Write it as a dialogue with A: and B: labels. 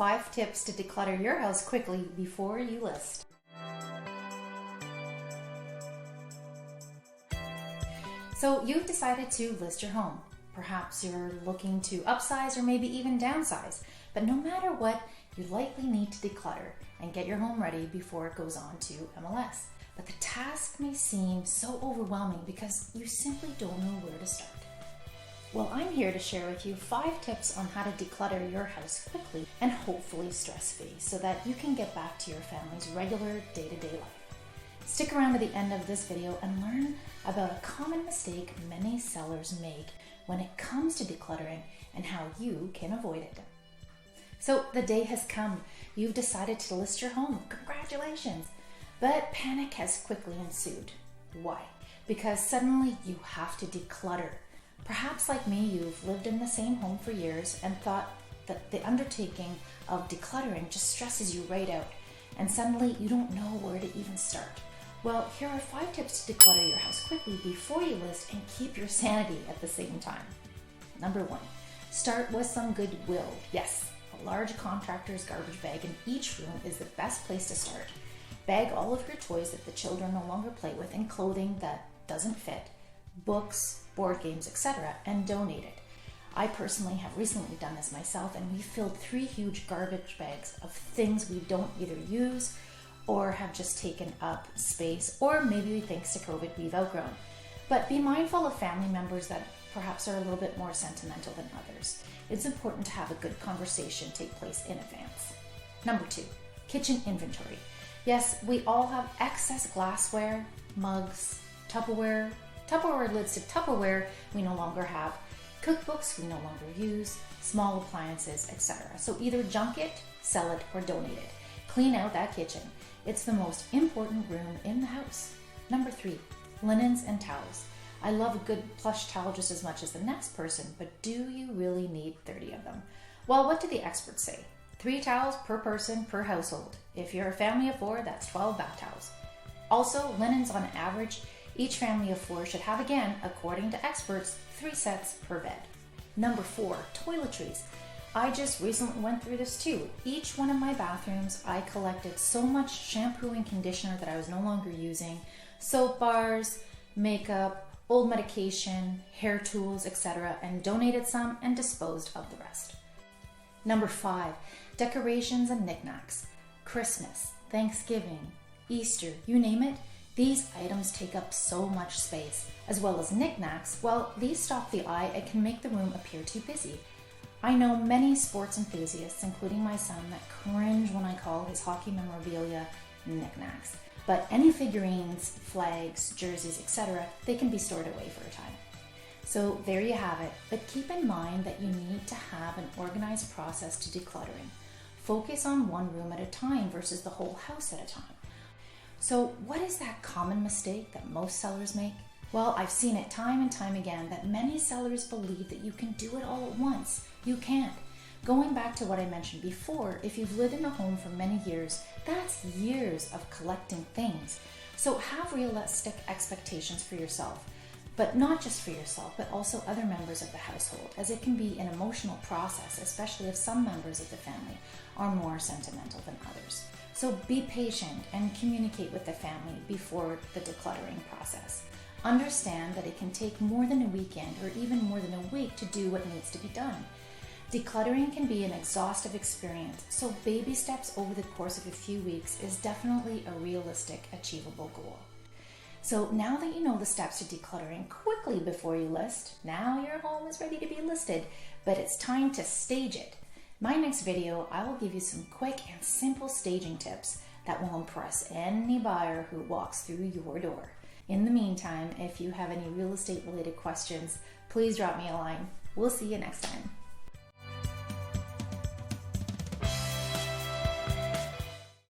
A: 5 tips to declutter your house quickly before you list. So you've decided to list your home. Perhaps you're looking to upsize or maybe even downsize, but no matter what, you likely need to declutter and get your home ready before it goes on to MLS. But the task may seem so overwhelming because you simply don't know where to start. Well, I'm here to share with you 5 tips on how to declutter your house quickly and hopefully stress-free so that you can get back to your family's regular day-to-day life. Stick around to the end of this video and learn about a common mistake many sellers make when it comes to decluttering and how you can avoid it. So the day has come. You've decided to list your home. Congratulations! But panic has quickly ensued. Why? Because suddenly you have to declutter. Perhaps like me, you've lived in the same home for years and thought that the undertaking of decluttering just stresses you right out, and suddenly you don't know where to even start. Well, here are 5 tips to declutter your house quickly before you list and keep your sanity at the same time. Number 1, start with some goodwill. Yes, a large contractor's garbage bag in each room is the best place to start. Bag all of your toys that the children no longer play with and clothing that doesn't fit, books, board games, etc., and donate it. I personally have recently done this myself, and we filled 3 huge garbage bags of things we don't either use or have just taken up space, or maybe thanks to COVID we've outgrown. But be mindful of family members that perhaps are a little bit more sentimental than others. It's important to have a good conversation take place in advance. Number 2, kitchen inventory. Yes, we all have excess glassware, mugs, Tupperware lids to Tupperware we no longer have, cookbooks we no longer use, small appliances, etc. So either junk it, sell it, or donate it. Clean out that kitchen. It's the most important room in the house. Number 3, linens and towels. I love a good plush towel just as much as the next person, but do you really need 30 of them? Well, what do the experts say? 3 towels per person per household. If you're a family of 4, that's 12 bath towels. Also, linens on average, each family of 4 should have, again, according to experts, 3 sets per bed. Number 4, toiletries. I just recently went through this too. Each one of my bathrooms, I collected so much shampoo and conditioner that I was no longer using, soap bars, makeup, old medication, hair tools, etc., and donated some and disposed of the rest. Number 5, decorations and knickknacks. Christmas, Thanksgiving, Easter, you name it, these items take up so much space, as well as knickknacks. Well, these stop the eye and can make the room appear too busy. I know many sports enthusiasts, including my son, that cringe when I call his hockey memorabilia knickknacks. But any figurines, flags, jerseys, etc., they can be stored away for a time. So there you have it, but keep in mind that you need to have an organized process to decluttering. Focus on one room at a time versus the whole house at a time. So what is that common mistake that most sellers make? Well, I've seen it time and time again that many sellers believe that you can do it all at once. You can't. Going back to what I mentioned before, if you've lived in a home for many years, that's years of collecting things. So have realistic expectations for yourself, but not just for yourself, but also other members of the household, as it can be an emotional process, especially if some members of the family are more sentimental than others. So be patient and communicate with the family before the decluttering process. Understand that it can take more than a weekend or even more than a week to do what needs to be done. Decluttering can be an exhaustive experience, so baby steps over the course of a few weeks is definitely a realistic, achievable goal. So now that you know the steps to decluttering quickly before you list, now your home is ready to be listed, but it's time to stage it. My next video, I will give you some quick and simple staging tips that will impress any buyer who walks through your door. In the meantime, if you have any real estate related questions, please drop me a line. We'll see you next time.